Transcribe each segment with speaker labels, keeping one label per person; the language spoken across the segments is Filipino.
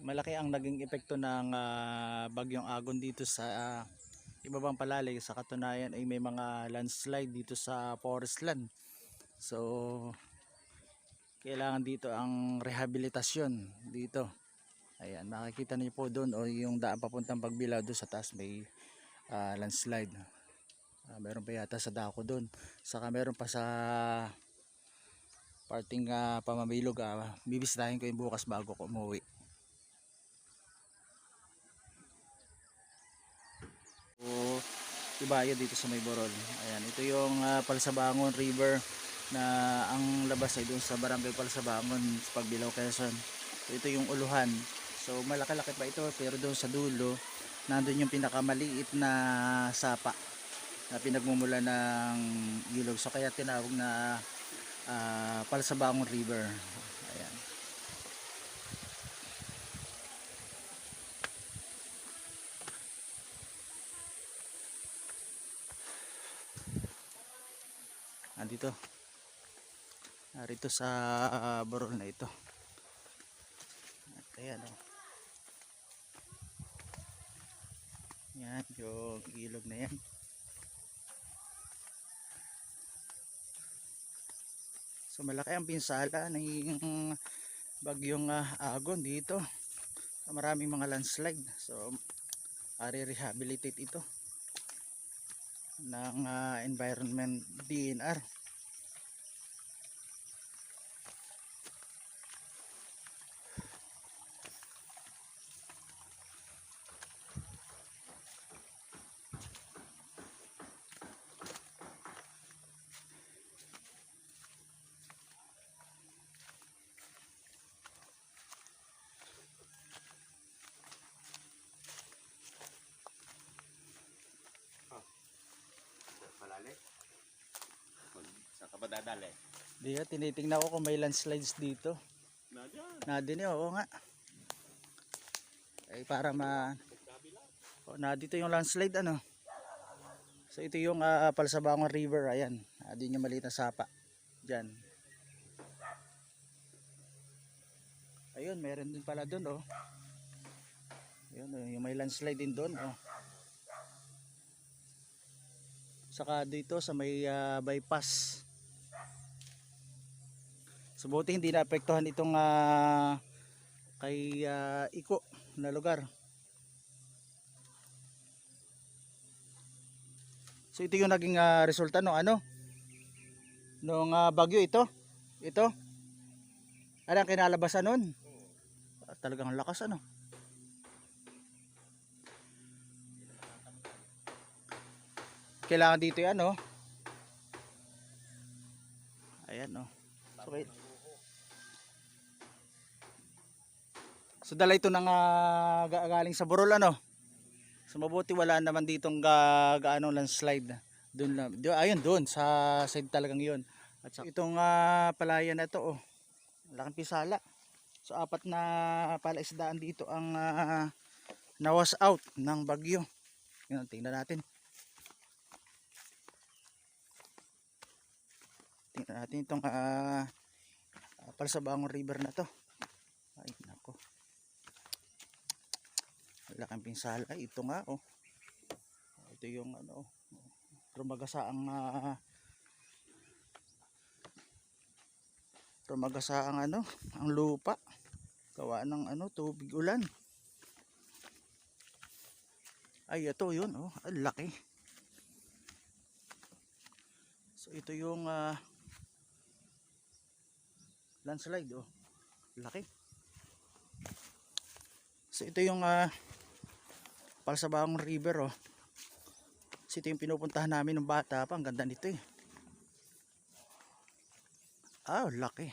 Speaker 1: malaki ang naging epekto ng bagyong Agon dito sa ibabang palali. Sa katunayan ay may mga landslide dito sa forest land. So kailangan dito ang rehabilitasyon dito. Ayan, makikita niyo po doon o yung daan papuntang Pagbilao doon sa taas may landslide. Meron pa yata sa dako doon. Saka meron pa sa parting Pamamilog. Bibisitahin ko yung bukas bago ko umuwi. Ibayo dito sa May Borol. Ayan, ito yung Palsabangon River na ang labas ay doon sa Barangay Palsabangon sa Pagbilao, Quezon. So, ito yung uluhan. So malaki-laki pa ito, pero doon sa dulo nandun yung pinakamaliit na sapa na pinagmumula ng ilog. So kaya tinawag na Palsabangon River. Ayan. Andito. Narito sa Borol na ito. Ayan o. Yan yung ilog na yan. So malaki ang pinsala ng bagyong Agon dito. Maraming mga landslide. So i-rehabilitate ito ng Environment DNR.
Speaker 2: Saan ka ba dadali?
Speaker 1: Dito, tinitingnan ko kung may landslides dito. Nadin oo nga. Ay para dito yung landslide ano. So ito yung Palsabangon River, ayan. Din yung maliit na sapa. Diyan. Ayun, meron din pala doon oh. Ayun, yung may landslide din doon oh. Saka dito sa may bypass. So buti hindi naapektuhan itong kay Iko na lugar. So ito yung naging resulta no nung bagyo ito. Ito. Ano ang kinalabasan nun? Talagang lakas ano. Kailangan dito yan oh. Ayan oh. So, wait. So dala ito ng galing sa Borol ano. So mabuti wala naman ditong gaano landslide. Doon lang. Ayun doon sa side talagang 'yon. At so, itong palayan na ito oh. Laking pisala. So apat na palaisdaan dito ang nawas out ng bagyo. Yun, tingnan natin. Tingnan natin itong Palsabangon River na to. Ay nako. Laking pinsala. Ito nga oh. Ito yung ano oh. Rumagasa ang ano, ang lupa. Gawa ng tubig ulan. Ay ito yun oh, ang laki. So ito yung landslide oh. Laki. So ito yung Palsabangon River oh. So ito yung pinupuntahan namin ng bata pa. Ang ganda nito eh. Laki.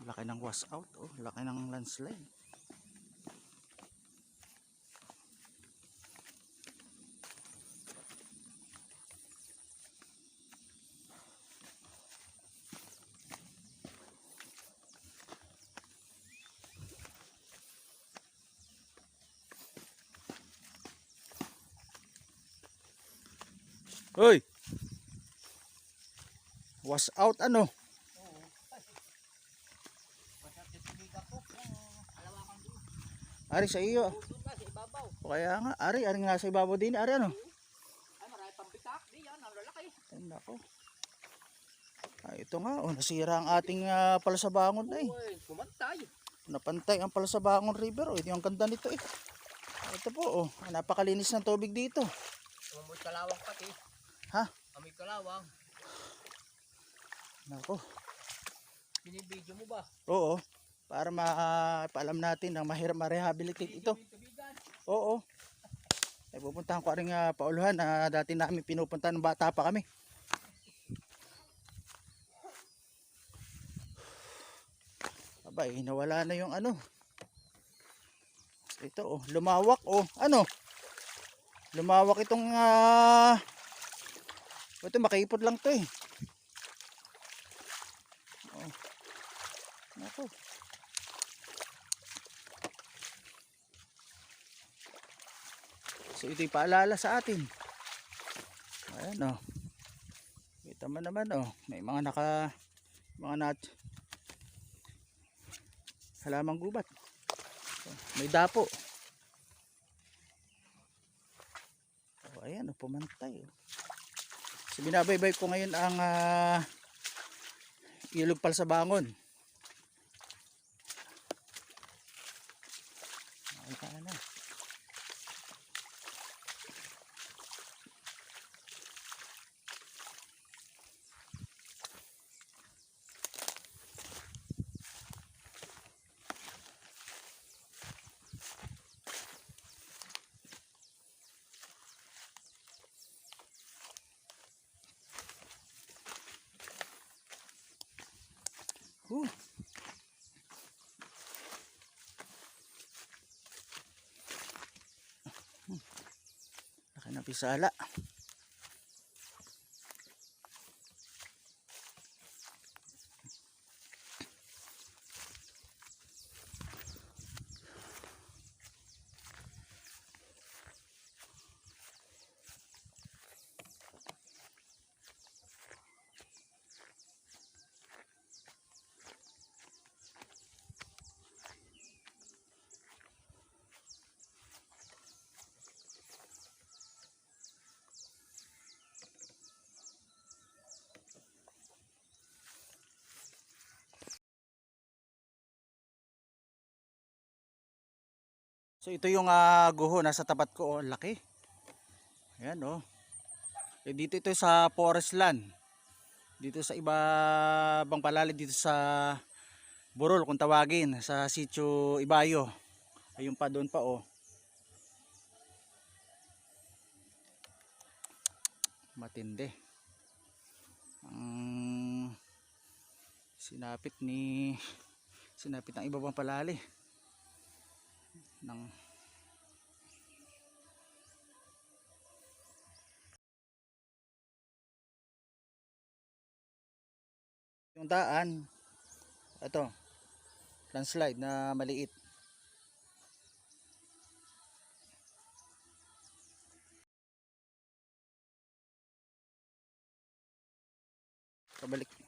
Speaker 1: Laki ng wash out oh. Laki ng landslide. Hoy! Was out ano? Ari sa iyo. O kaya nga, ari nga sa ibabaw din, ari ano?
Speaker 2: Ay, marami pang bitak. Di yan, ang lalaki.
Speaker 1: Ay, nako. Ay, ito nga, oh, nasira ang ating palasabangon na eh.
Speaker 2: Uy, kumantay.
Speaker 1: Napantay ang palasabangon river, oh. Ito yung ganda nito eh. Ito po, oh, napakalinis ng tubig dito.
Speaker 2: Amoy kalawang pati.
Speaker 1: Ha?
Speaker 2: Amoy kalawang.
Speaker 1: Nako.
Speaker 2: Binibidyo mo ba?
Speaker 1: Oo, para mapaalam natin na mahirap ma-rehabilitate ito. Oo. Ay pupuntahan ko rin pauluhan na dati namin pinupunta ng bata pa kami. Abay, nawala na yung ano. Ito oh, lumawak oh. Ano? Lumawak itong ito makaipod lang to eh. Oh. Nako. So ito'y paalala sa atin. Ayan oh. Kita mo naman oh. May mga halamang gubat. So, may dapo. Oh, ayan oh, pumantay oh. So binabaybay ko ngayon ang ilog Palsabangon. Ayan na. Laki ng pisala. So ito yung guho nasa tapat ko, oh, laki. Ayan oh. Eh, dito ito sa forest land. Dito sa ibang palalim dito sa Burol kung tawagin, sa Sitio Ibayo. Ayun pa doon pa oh. Matindi. Sinapit ng iba pang palali. Yung daan ito landslide na maliit.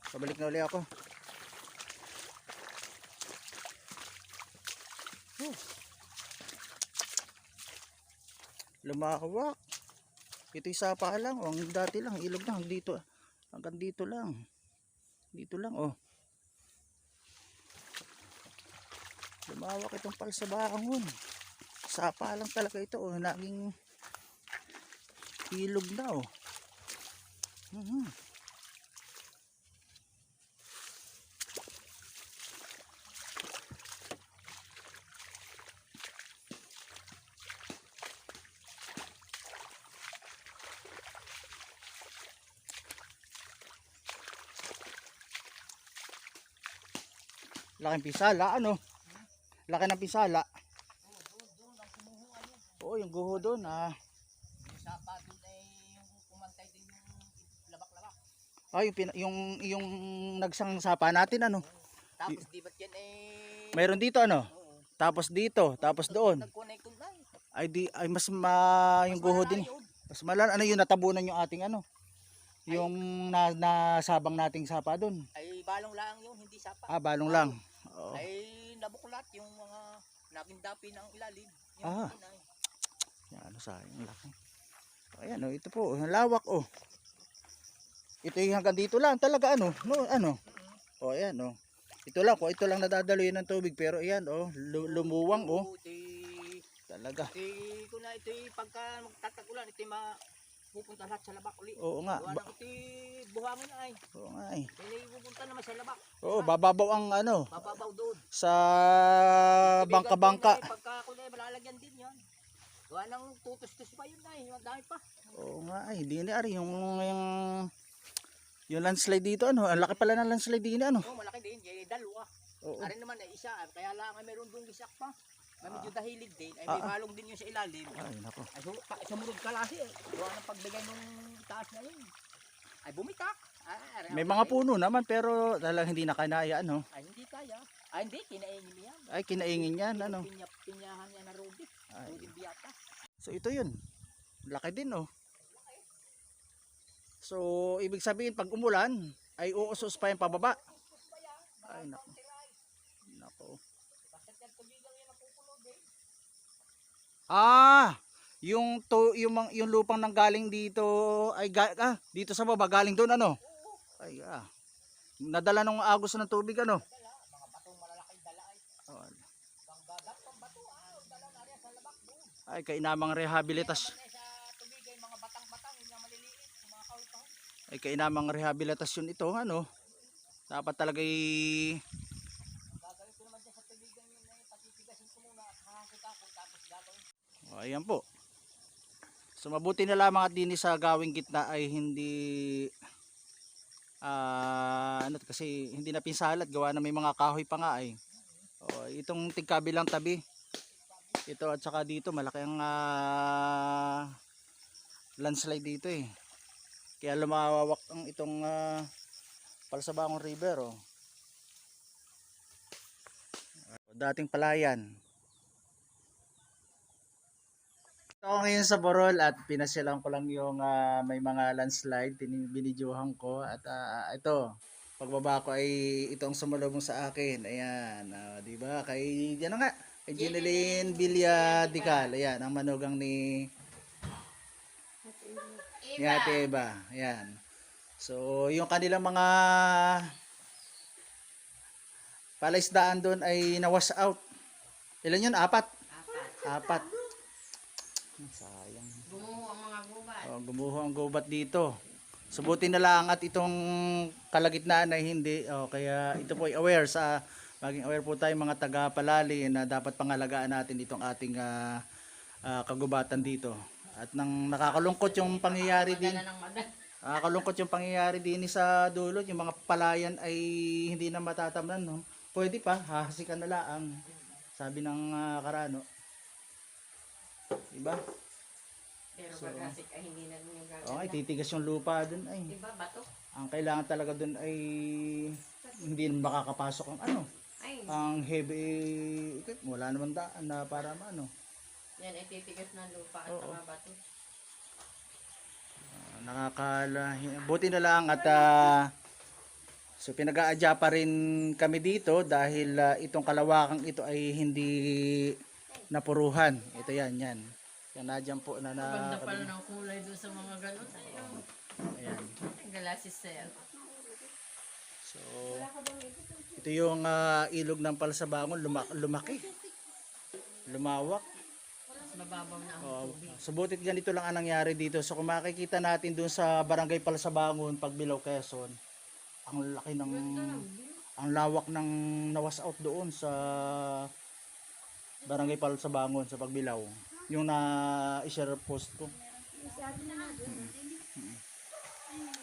Speaker 1: Pabalik na ulit ako. Lumawak. Ito isa pa lang, ang dati lang ilog lang dito. Hanggang dito lang. Dito lang oh. Lumawak itong Palsabangon. Sapa lang talaga ito oh, naging ilog na oh. Laking pisala ano? Laki ng pisala. Oo, yung guho doon
Speaker 2: Yung sapa doon ay yung kumantay din yung labak-labak.
Speaker 1: Yung nagsang sapa natin ano?
Speaker 2: Tapos di ba't yan
Speaker 1: Mayroon dito ano?
Speaker 2: Oo.
Speaker 1: Tapos dito, tapos doon.
Speaker 2: Nagkunay-kunay.
Speaker 1: Yung guho din. Mas malan ano yung natabunan yung ating ano? Yung nasabang nating sapa doon.
Speaker 2: Ay balong lang yun, hindi sapa.
Speaker 1: Balong lang. Oo.
Speaker 2: Ay nabuklat yung mga nakindapi ng ilalim. Yung
Speaker 1: Ah.
Speaker 2: yun ay.
Speaker 1: Yan, ano sayang laki. Ayan oh, ito po, ang lawak oh. Ito yung hanggang dito lang talaga ano, no, ano. Oh, ayan oh. Ito lang, ito lang nadadaloy ng tubig pero ayan oh, lumuwang oh. Talaga.
Speaker 2: Ito na ito pagka magtatagulan ito pupunta lahat sa labak uli.
Speaker 1: Oo nga.
Speaker 2: Gawa ng ito buhangin ay.
Speaker 1: Oo nga eh.
Speaker 2: Kaya pupunta naman sa labak.
Speaker 1: Oo, bababaw ang ano.
Speaker 2: Bababaw doon.
Speaker 1: Sa bangka-bangka.
Speaker 2: Pagka kulay malalagyan din yan. Gawa ng tutos-tus pa yun ay. Dahil pa.
Speaker 1: Oo nga ay, hindi na ari yung landslide dito ano, ang laki pala ng landslide dito ano.
Speaker 2: Oo, malaki din, dalawa.
Speaker 1: Oo.
Speaker 2: Ari naman ay isa, kaya lang ay meron dong gisak pa. Medyo dahilig din, ay may balong din yun sa ilalim.
Speaker 1: Ay nako.
Speaker 2: Ay sumurog kalasi eh. Gawa ng pagbigay nung taas na yun. Ay bumitak.
Speaker 1: May mga puno naman pero talagang hindi na kanaya ano.
Speaker 2: Ay hindi kaya. Ay hindi, kinaingin niya.
Speaker 1: Ay kinaingin yan ano.
Speaker 2: Pinyahan niya na Ruby. Ruby Biata.
Speaker 1: So ito yun. Laki din oh. So ibig sabihin pag umulan ay uusos pa yung pababa. Ay nako. Nako. Yung lupang nang galing dito ay dito sa baba galing doon ano. Ay nadala nung agos ng tubig ano.
Speaker 2: Mga batong malalaking dala ay.
Speaker 1: Oh.
Speaker 2: Bato dala na rin sa labak doon.
Speaker 1: Ay kainamang rehabilitasyon.
Speaker 2: Sa tubig ay mga batang-batang, yung maliliit, mga kahon-kahon.
Speaker 1: Ay kainamang rehabilitasyon ito ano. Dapat talaga
Speaker 2: Gagawin ko naman sa tubigan yun ay patitigasin ko muna at hahasot ako tapos gagawin.
Speaker 1: ayan po. So mabuti na lamang at din sa gawing gitna ay hindi ano kasi hindi na pinsalat gawa na may mga kahoy pa nga ay. Itong tigkabilang tabi. Ito at saka dito malaki ang landslide dito eh. Kaya lumawak ang itong Palsabangong River oh. Dating palayan. Ako ngayon sa Borol at pinasyalan ko lang yung may mga landslide, binidyohan ko at ito, pagbaba ko ay itong sumalubong sa akin. Ayan, di ba? Kay ano nga, kay Jeneline Villadical. Ayan, ang manugang ni Ate Eva. Ayan. So, yung kanilang mga palaisdaan doon ay na-wash out. Ilan yun? Apat. Sayang.
Speaker 2: Gumuho ang mga gubat.
Speaker 1: Gumuho ang gubat dito. Subuti na lang at itong kalagitnaan ay hindi. Kaya ito po ay maging aware po tayo mga taga-Palali na dapat pangalagaan natin itong ating kagubatan dito. At nang nakakalungkot yung pangyayari din. Nakakalungkot yung pangyayari din sa dulo. Yung mga palayan ay hindi na matatamnan. No? Pwede pa, hahasikan na lang. Sabi ng Karano. Diba?
Speaker 3: Pero bagasik ay hindi na yung gagawin.
Speaker 1: Okay, titigas yung lupa dun ay.
Speaker 3: Diba, bato?
Speaker 1: Ang kailangan talaga dun ay hindi makakapasok ang
Speaker 3: Ay,
Speaker 1: ang heavy wala naman daan na para maano.
Speaker 3: yan ay titigas ng lupa at mga bato.
Speaker 1: Buti na lang at so pinag-aadya pa rin kami dito dahil itong kalawakang ito ay hindi napuruhan. Ito yan. Yan nadyan po na
Speaker 3: Maganda pala ng kulay doon sa mga ganun. Ayun.
Speaker 1: Ayan.
Speaker 3: Galasis sir.
Speaker 1: So ito yung ilog ng Palsabangon, lumaki. Lumawak.
Speaker 3: Mababaw na ang tubig.
Speaker 1: Subutit ganito lang ang nangyari dito. So kung makikita natin doon sa Barangay Palsabangon, Pagbilao, Quezon, ang laki ng ang lawak ng nawas out doon sa Barangay Palsabangon sa Pagbilao. Yung na i-share post ko.